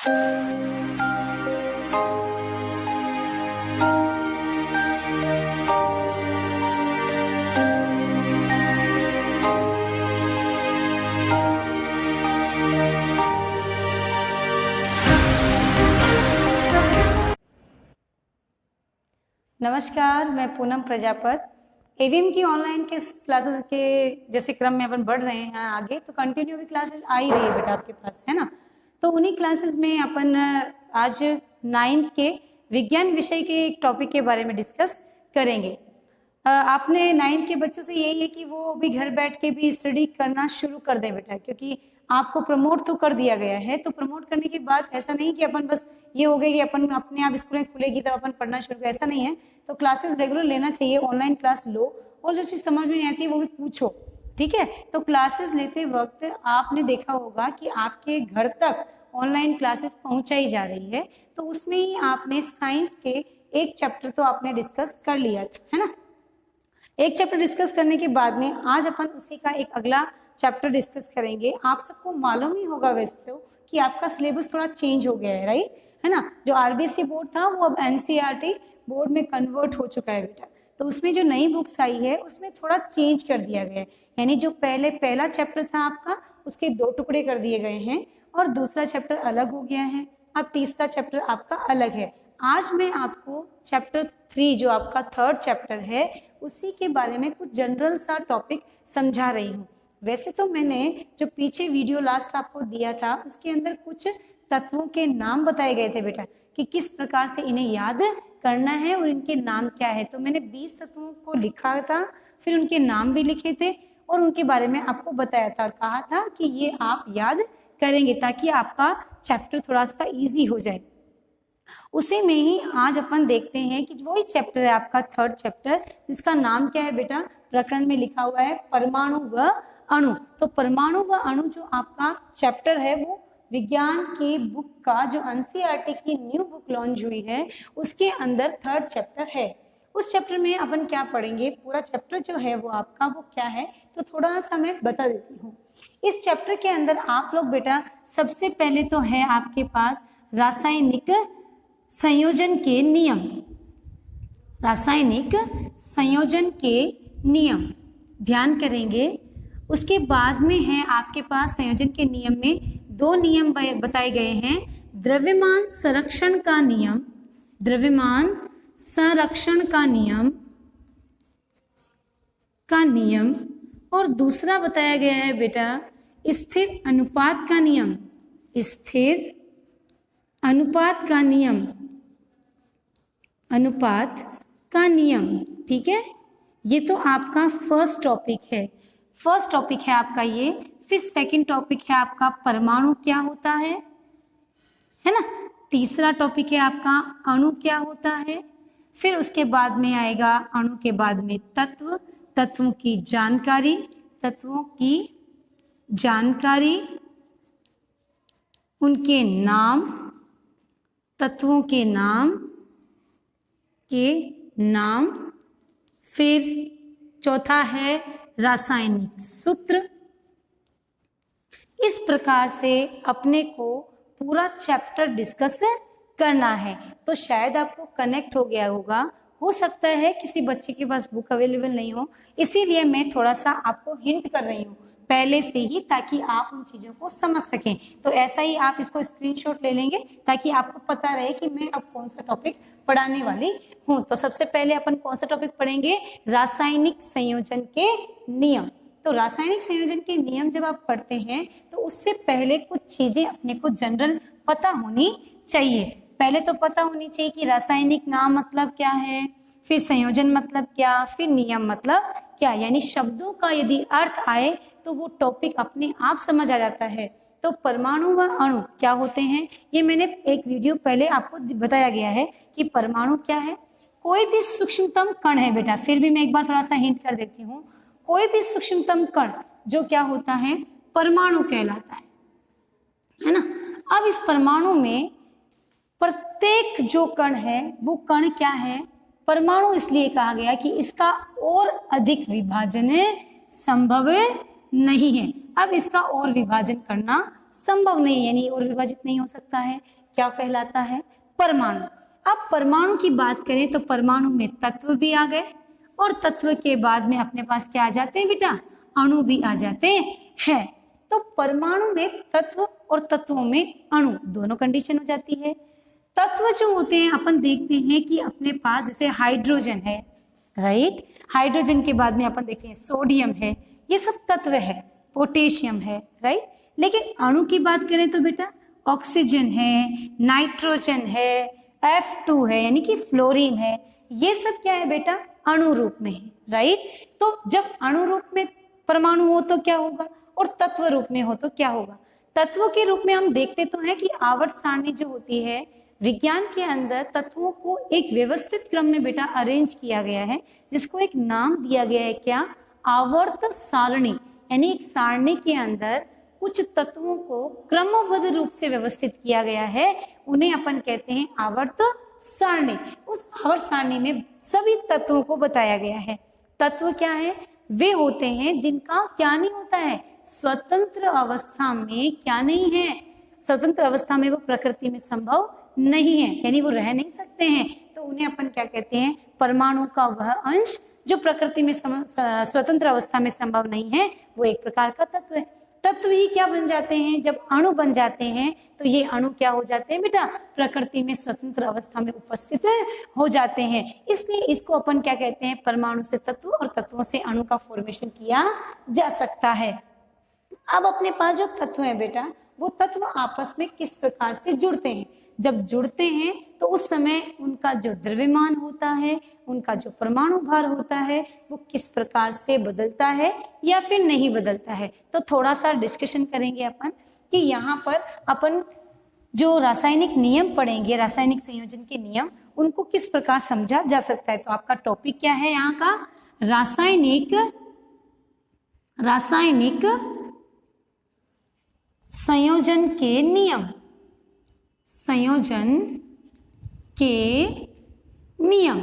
नमस्कार, मैं पूनम प्रजापत। एवीएम की ऑनलाइन के क्लासेस के जैसे क्रम में अपन बढ़ रहे हैं आगे, तो कंटिन्यू भी क्लासेस आ ही रही है बेटा आपके पास, है ना। तो उन्हीं क्लासेस में अपन आज 9th के विज्ञान विषय के एक टॉपिक के बारे में डिस्कस करेंगे। आपने 9th के बच्चों से यही है कि वो भी घर बैठ के भी स्टडी करना शुरू कर दें बेटा, क्योंकि आपको प्रमोट तो कर दिया गया है। तो प्रमोट करने के बाद ऐसा नहीं कि अपन बस ये हो गया कि अपन अपने आप स्कूलें खुलेगी तब अपन पढ़ना शुरू करें, ऐसा नहीं है। तो क्लासेस रेगुलर लेना चाहिए, ऑनलाइन क्लास लो और जो चीज समझ में नहीं आती है वो भी पूछो, ठीक है। तो क्लासेस लेते वक्त आपने देखा होगा कि आपके घर तक ऑनलाइन क्लासेस पहुंचाई जा रही है, तो उसमें ही आपने साइंस के एक चैप्टर तो आपने डिस्कस कर लिया था, है ना। एक चैप्टर डिस्कस करने के बाद में आज अपन उसी का एक अगला चैप्टर डिस्कस करेंगे। आप सबको मालूम ही होगा वैसे तो कि आपका सिलेबस थोड़ा चेंज हो गया है, राइट, है ना। जो आरबीएसई बोर्ड था वो अब एनसीईआरटी बोर्ड में कन्वर्ट हो चुका है बेटा। तो उसमें जो नई बुक्स आई है उसमें थोड़ा चेंज कर दिया गया है, यानी जो पहला चैप्टर था आपका उसके 2 टुकड़े कर दिए गए हैं और दूसरा चैप्टर अलग हो गया है। अब तीसरा चैप्टर आपका अलग है। आज मैं आपको चैप्टर 3 जो आपका 3rd चैप्टर है उसी के बारे में कुछ जनरल सा टॉपिक समझा रही हूँ। वैसे तो मैंने जो पीछे वीडियो लास्ट आपको दिया था उसके अंदर कुछ तत्वों के नाम बताए गए थे बेटा, कि किस प्रकार से इन्हें याद करना है और इनके नाम क्या है। तो मैंने 20 तत्वों को लिखा था, फिर उनके नाम भी लिखे थे और उनके बारे में आपको बताया था और कहा था कि ये आप याद करेंगे ताकि आपका चैप्टर थोड़ा सा इजी हो जाए। उसी में ही आज अपन देखते हैं कि वही चैप्टर है आपका 3rd चैप्टर, जिसका नाम क्या है बेटा, प्रकरण में लिखा हुआ है परमाणु व अणु। तो परमाणु व अणु जो आपका चैप्टर है वो विज्ञान की बुक का जो एनसीईआरटी की न्यू बुक लॉन्च हुई है उसके अंदर 3rd चैप्टर है। उस चैप्टर में अपन क्या पढ़ेंगे, पूरा चैप्टर जो है वो आपका वो क्या है, तो थोड़ा सा मैं बता देती हूँ। इस चैप्टर के अंदर आप लोग बेटा सबसे पहले तो है आपके पास रासायनिक संयोजन के नियम। रासायनिक संयोजन के नियम ध्यान करेंगे। उसके बाद में है आपके पास संयोजन के नियम में 2 नियम बताए गए हैं, द्रव्यमान संरक्षण का नियम, द्रव्यमान संरक्षण का नियम और दूसरा बताया गया है बेटा स्थिर अनुपात का नियम, स्थिर अनुपात का नियम, अनुपात का नियम, ठीक है। ये तो आपका फर्स्ट टॉपिक है आपका ये। फिर सेकंड टॉपिक है आपका परमाणु क्या होता है ना। तीसरा टॉपिक है आपका अणु क्या होता है। फिर उसके बाद में आएगा अणु के बाद में तत्व, तत्वों की जानकारी, उनके नाम, तत्वों के नाम। फिर चौथा है रासायनिक सूत्र। इस प्रकार से अपने को पूरा चैप्टर डिस्कस करना है। तो शायद आपको कनेक्ट हो गया होगा, हो सकता है किसी बच्चे के पास बुक अवेलेबल नहीं हो, इसीलिए मैं थोड़ा सा आपको हिंट कर रही हूँ पहले से ही, ताकि आप उन चीजों को समझ सकें। तो ऐसा ही आप इसको स्क्रीनशॉट ले लेंगे ताकि आपको पता रहे कि मैं अब कौन सा टॉपिक पढ़ाने वाली हूँ। तो सबसे पहले अपन कौन सा टॉपिक पढ़ेंगे, रासायनिक संयोजन के नियम। तो रासायनिक संयोजन के नियम जब आप पढ़ते हैं तो उससे पहले कुछ चीजें अपने को जनरल पता होनी चाहिए। पहले तो पता होनी चाहिए कि रासायनिक नाम मतलब क्या है, फिर संयोजन मतलब क्या, फिर नियम मतलब क्या। यानी शब्दों का यदि अर्थ आए तो वो टॉपिक अपने आप समझ आ जाता है। तो परमाणु व अणु क्या होते हैं, ये मैंने एक वीडियो पहले आपको बताया गया है कि परमाणु क्या है। कोई भी सूक्ष्मतम कण है बेटा, फिर भी मैं एक बार थोड़ा सा हिंट कर देती हूँ। कोई भी सूक्ष्मतम कण जो क्या होता है, परमाणु कहलाता है ना। अब इस परमाणु में प्रत्येक जो कण है वो कण क्या है, परमाणु इसलिए कहा गया कि इसका और अधिक विभाजन संभव नहीं है। अब इसका और विभाजन करना संभव नहीं, यानी और विभाजित नहीं हो सकता है, क्या कहलाता है? परमाणु। अब परमाणु की बात करें तो परमाणु में तत्व भी आ गए और तत्व के बाद में अपने पास क्या आ जाते हैं बेटा? अणु भी आ जाते हैं। तो परमाणु में तत्व और तत्वों में अणु दोनों कंडीशन हो जाती है। तत्व जो होते हैं अपन देखते हैं कि अपने पास जैसे हाइड्रोजन है, राइट, हाइड्रोजन के बाद में अपन देखते हैं सोडियम है, ये सब तत्व है, पोटेशियम है, राइट। लेकिन अणु की बात करें तो बेटा ऑक्सीजन है, नाइट्रोजन है, F2 है यानी कि फ्लोरीन है, ये सब क्या है बेटा? अणु रूप में है, राइट। तो जब अणु रूप में परमाणु हो तो क्या होगा और तत्व रूप में हो तो क्या होगा? तत्वों के रूप में हम देखते तो हैं कि आवर्त सारणी जो होती है विज्ञान के अंदर तत्वों को एक व्यवस्थित क्रम में बेटा अरेंज किया गया है, जिसको एक नाम दिया गया है, क्या? आवर्त सारणी। यानी एक सारणी के अंदर कुछ तत्वों को क्रमबद्ध रूप से व्यवस्थित किया गया है, उन्हें अपन कहते हैं आवर्त सारणी। उस आवर्त सारणी में सभी तत्वों को बताया गया है। तत्व क्या है? वे होते हैं जिनका क्या नहीं होता है? स्वतंत्र अवस्था में क्या नहीं है? स्वतंत्र अवस्था में वो प्रकृति में संभव नहीं है, यानी वो रह नहीं सकते हैं, तो उन्हें अपन क्या कहते हैं? परमाणु का वह अंश जो प्रकृति में स्वतंत्र अवस्था में संभव नहीं है, वो एक प्रकार का तत्व है। तत्व ही क्या बन जाते हैं? जब अणु बन जाते हैं तो ये अणु क्या हो जाते हैं बेटा? प्रकृति में स्वतंत्र अवस्था में उपस्थित हो जाते हैं। इसलिए इसको अपन क्या कहते हैं? परमाणु से तत्व और तत्वों से अणु का फॉर्मेशन किया जा सकता है। अब अपने पास जो तत्व है बेटा, वो तत्व आपस में किस प्रकार से जुड़ते हैं? जब जुड़ते हैं तो उस समय उनका जो द्रव्यमान होता है, उनका जो परमाणु भार होता है, वो किस प्रकार से बदलता है या फिर नहीं बदलता है। तो थोड़ा सा डिस्कशन करेंगे अपन कि यहाँ पर अपन जो रासायनिक नियम पढ़ेंगे, रासायनिक संयोजन के नियम, उनको किस प्रकार समझा जा सकता है। तो आपका टॉपिक क्या है यहाँ का? रासायनिक संयोजन के नियम। संयोजन के नियम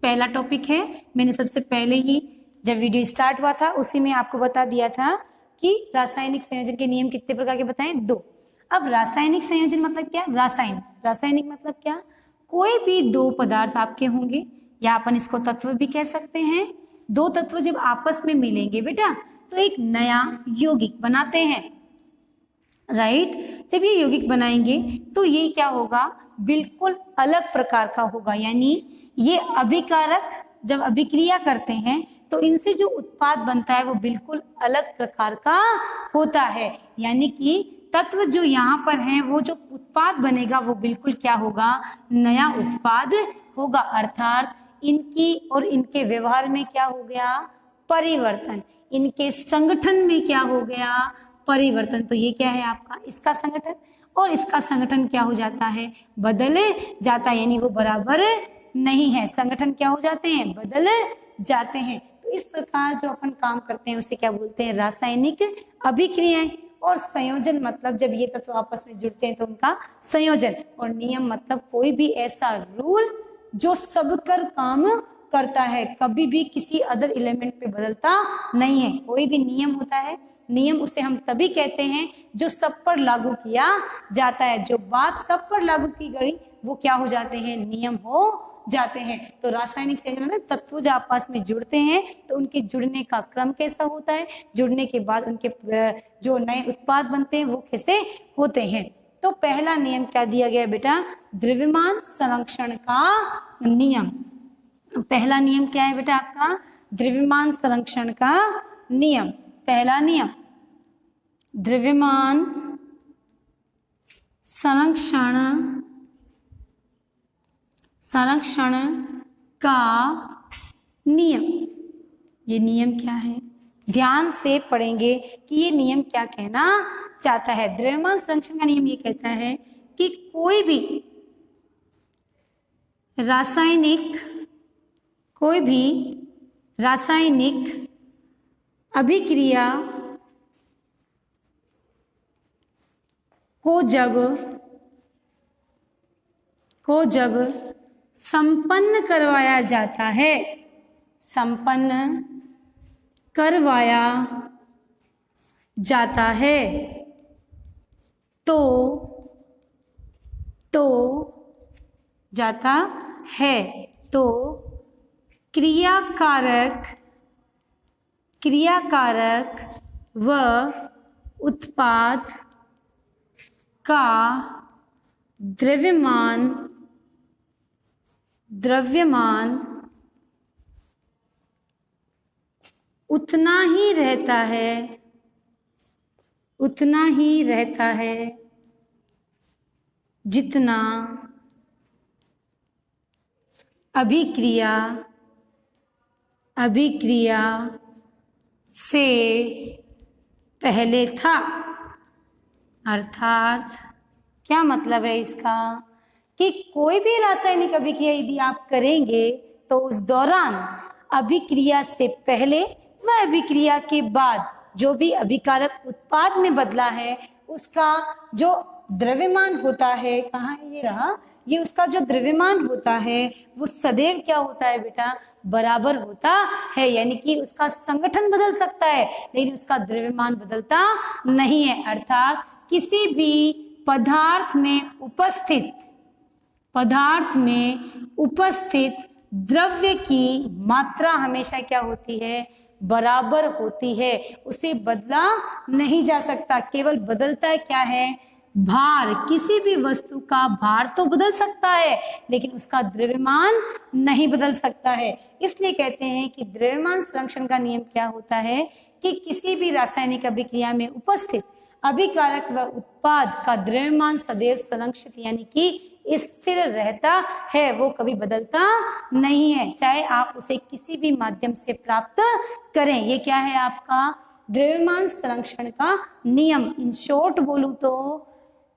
पहला टॉपिक है। मैंने सबसे पहले ही जब वीडियो स्टार्ट हुआ था उसी में आपको बता दिया था कि रासायनिक संयोजन के नियम कितने प्रकार के बताएं? 2। अब रासायनिक संयोजन मतलब क्या? रासायनिक मतलब क्या? कोई भी 2 पदार्थ आपके होंगे, या अपन इसको तत्व भी कह सकते हैं। 2 तत्व जब आपस में मिलेंगे बेटा तो एक नया यौगिक बनाते हैं, राइट। जब ये यौगिक बनाएंगे तो ये क्या होगा? बिल्कुल अलग प्रकार का होगा, यानी ये अभिकारक जब अभिक्रिया करते हैं तो इनसे जो उत्पाद बनता है वो बिल्कुल अलग प्रकार का होता है। यानी कि तत्व जो यहाँ पर है वो जो उत्पाद बनेगा वो बिल्कुल क्या होगा? नया उत्पाद होगा। अर्थात इनकी और इनके व्यवहार में क्या हो गया? परिवर्तन। इनके संगठन में क्या हो गया? परिवर्तन। तो ये क्या है आपका? इसका संगठन और इसका संगठन क्या हो जाता है? बदल जाता है, यानी वो बराबर नहीं है। संगठन क्या हो जाते हैं? बदल जाते हैं। तो इस प्रकार जो अपन काम करते हैं उसे क्या बोलते हैं? रासायनिक अभिक्रियाएं। और संयोजन मतलब जब ये तत्व आपस में जुड़ते हैं तो उनका संयोजन। और नियम मतलब कोई भी ऐसा रूल जो सबकर काम करता है, कभी भी किसी अदर एलिमेंट पे बदलता नहीं है। कोई भी नियम होता है, नियम उसे हम तभी कहते हैं जो सब पर लागू किया जाता है। जो बात सब पर लागू की गई वो क्या हो जाते हैं? नियम हो जाते हैं। तो रासायनिक संयोजन में तत्व जो आपस में जुड़ते हैं तो उनके जुड़ने का क्रम कैसा होता है, जुड़ने के बाद उनके जो नए उत्पाद बनते हैं वो कैसे होते हैं। तो पहला नियम क्या दिया गया बेटा? द्रव्यमान संरक्षण का नियम। पहला नियम क्या है बेटा आपका? द्रव्यमान संरक्षण का नियम। पहला नियम द्रव्यमान संरक्षण का नियम। ये नियम क्या है? ध्यान से पढ़ेंगे कि ये नियम क्या कहना चाहता है। द्रव्यमान संरक्षण का नियम ये कहता है कि कोई भी रासायनिक अभिक्रिया को जब संपन्न करवाया जाता है, तो जाता है। तो क्रियाकारक व उत्पाद का द्रव्यमान उतना ही रहता है जितना अभिक्रिया से पहले था। अर्थात क्या मतलब है इसका कि कोई भी रासायनिक अभिक्रिया यदि आप करेंगे तो उस दौरान अभिक्रिया से पहले व अभिक्रिया के बाद जो भी अभिकारक उत्पाद में बदला है उसका जो द्रव्यमान होता है, कहाँ है ये रहा, ये उसका जो द्रव्यमान होता है वो सदैव क्या होता है बेटा, बराबर होता है। यानी कि उसका संगठन बदल सकता है लेकिन उसका द्रव्यमान बदलता नहीं है। अर्थात किसी भी पदार्थ में उपस्थित द्रव्य की मात्रा हमेशा क्या होती है, बराबर होती है, उसे बदला नहीं जा सकता। केवल बदलता है क्या है, भार। किसी भी वस्तु का भार तो बदल सकता है लेकिन उसका द्रव्यमान नहीं बदल सकता है। इसलिए कहते हैं कि द्रव्यमान संरक्षण का नियम क्या होता है कि किसी भी रासायनिक अभिक्रिया में उपस्थित अभिकारक व उत्पाद का द्रव्यमान सदैव संरक्षित यानी कि स्थिर रहता है, वो कभी बदलता नहीं है, चाहे आप उसे किसी भी माध्यम से प्राप्त करें। ये क्या है आपका द्रव्यमान संरक्षण का नियम। इन शॉर्ट बोलूं तो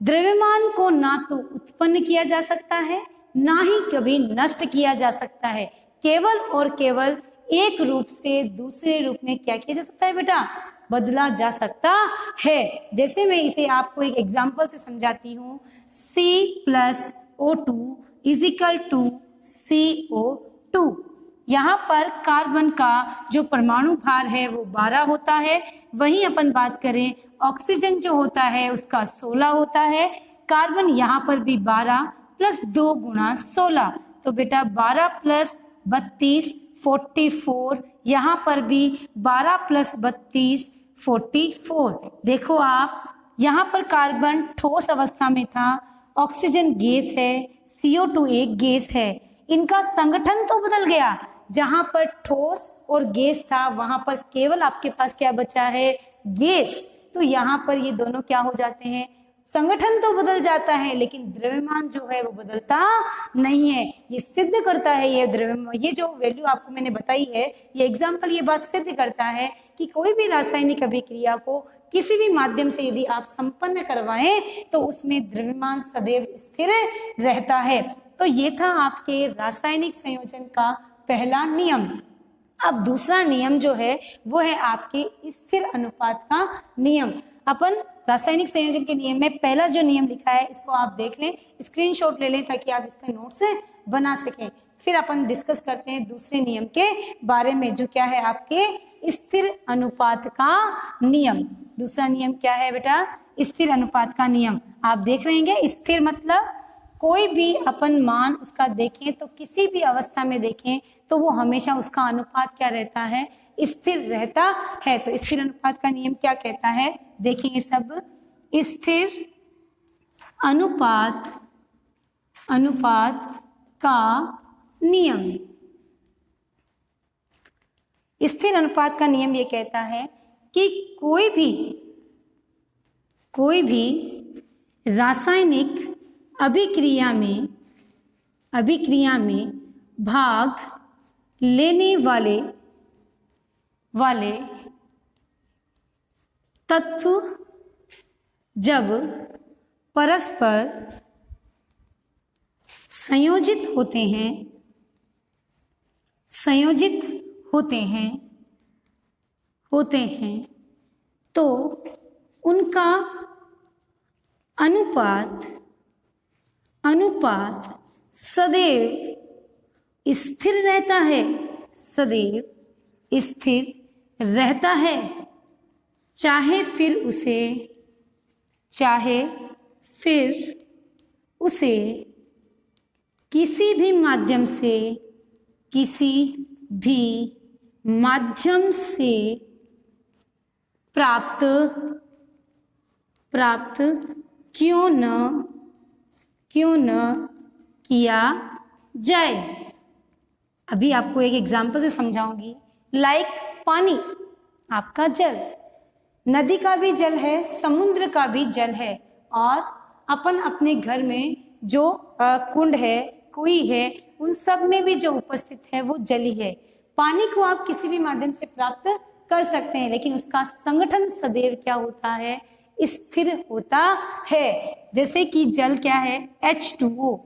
द्रव्यमान को ना तो उत्पन्न किया जा सकता है ना ही कभी नष्ट किया जा सकता है, केवल और केवल एक रूप से दूसरे रूप में क्या किया जा सकता है बेटा, बदला जा सकता है। जैसे मैं इसे आपको एक एग्जांपल से समझाती हूँ, C+O2 = CO2। यहाँ पर कार्बन का जो परमाणु भार है वो 12 होता है, वहीं अपन बात करें ऑक्सीजन जो होता है उसका 16 होता है। कार्बन यहाँ पर भी 12 + 2 × 16, तो बेटा 12 + 32 44, यहाँ पर भी 12 + 32 44। देखो आप यहाँ पर कार्बन ठोस अवस्था में था, ऑक्सीजन गैस है, CO2 एक गैस है, इनका संगठन तो बदल गया। जहां पर ठोस और गैस था वहां पर केवल आपके पास क्या बचा है, गैस। तो यहाँ पर ये दोनों क्या हो जाते हैं, संगठन तो बदल जाता है लेकिन द्रव्यमान जो है वो बदलता नहीं है। ये सिद्ध करता है, ये द्रव्यमान, ये जो वैल्यू आपको मैंने बताई है, ये एग्जाम्पल ये बात सिद्ध करता है कि कोई भी रासायनिक अभिक्रिया को किसी भी माध्यम से यदि आप संपन्न करवाएं तो उसमें द्रव्यमान सदैव स्थिर रहता है। तो ये था आपके रासायनिक संयोजन का पहला नियम। अब दूसरा नियम जो है वो है आपके स्थिर अनुपात का नियम। अपन रासायनिक संयोजन के नियम में पहला जो नियम लिखा है इसको आप देख लें, स्क्रीनशॉट ले लें ताकि आप इसका नोट्स बना सकें। फिर अपन डिस्कस करते हैं दूसरे नियम के बारे में जो क्या है आपके स्थिर अनुपात का नियम। दूसरा नियम क्या है बेटा, स्थिर अनुपात का नियम। आप देख रहे हैं स्थिर मतलब कोई भी अपन मान उसका देखें तो किसी भी अवस्था में देखें तो वो हमेशा उसका अनुपात क्या रहता है, स्थिर रहता है। तो स्थिर अनुपात का नियम क्या कहता है, देखेंगे सब। स्थिर अनुपात का नियम, स्थिर अनुपात का नियम ये कहता है कि कोई भी रासायनिक अभिक्रिया में भाग लेने वाले तत्व जब परस्पर संयोजित होते हैं तो उनका अनुपात सदैव स्थिर रहता है, चाहे फिर उसे किसी भी माध्यम से प्राप्त क्यों न किया जाए। अभी आपको एक एग्जाम्पल से समझाऊंगी। लाइक पानी, आपका जल, नदी का भी जल है, समुद्र का भी जल है, और अपन अपने घर में जो कुंड है, कुई है, उन सब में भी जो उपस्थित है वो जल ही है। पानी को आप किसी भी माध्यम से प्राप्त कर सकते हैं, लेकिन उसका संगठन सदैव क्या होता है, स्थिर होता है। जैसे कि जल क्या है, H2O,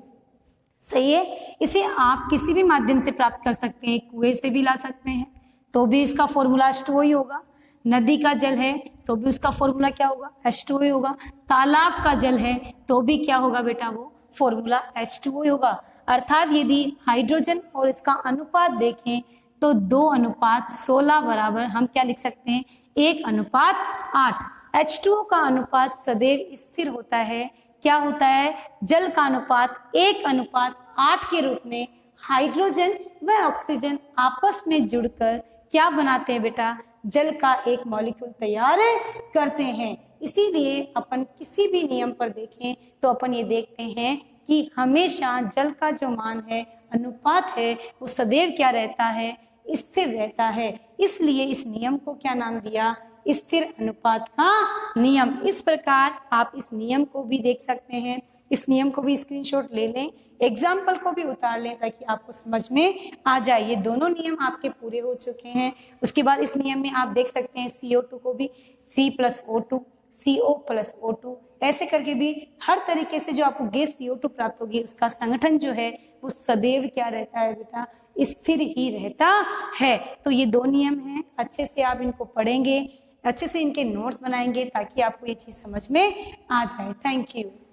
सही है। इसे आप किसी भी माध्यम से प्राप्त कर सकते हैं, कुएं से भी ला सकते हैं तो भी इसका फॉर्मूला H2O ही होगा। नदी का जल है तो भी उसका फॉर्मूला क्या होगा, H2O ही होगा। तालाब का जल है तो भी क्या होगा बेटा, वो फॉर्मूला H2O ही होगा। अर्थात यदि हाइड्रोजन और इसका अनुपात देखें तो 2:16 बराबर हम क्या लिख सकते हैं, 1:8। H2O का अनुपात सदैव स्थिर होता है। क्या होता है, जल का अनुपात 1:8 के रूप में हाइड्रोजन व ऑक्सीजन आपस में जुड़कर क्या बनाते हैं बेटा, जल का एक मॉलिक्यूल तैयार करते हैं। इसीलिए अपन किसी भी नियम पर देखें तो अपन ये देखते हैं कि हमेशा जल का जो मान है, अनुपात है, वो सदैव क्या रहता है, स्थिर रहता है। इसलिए इस नियम को क्या नाम दिया, स्थिर अनुपात का नियम। इस प्रकार आप इस नियम को भी देख सकते हैं। इस नियम को भी स्क्रीनशॉट ले लें, एग्जाम्पल को भी उतार लें ताकि आपको समझ में आ जाए। ये दोनों नियम आपके पूरे हो चुके हैं। उसके बाद इस नियम में आप देख सकते हैं CO2 को भी C+O2, CO+O2 ऐसे करके भी हर तरीके से जो आपको गैस CO2 प्राप्त होगी उसका संगठन जो है वो सदैव क्या रहता है बेटा, स्थिर ही रहता है। तो ये दो नियम हैं, अच्छे से आप इनको पढ़ेंगे, अच्छे से इनके नोट्स बनाएंगे ताकि आपको ये चीज समझ में आ जाए। Thank you.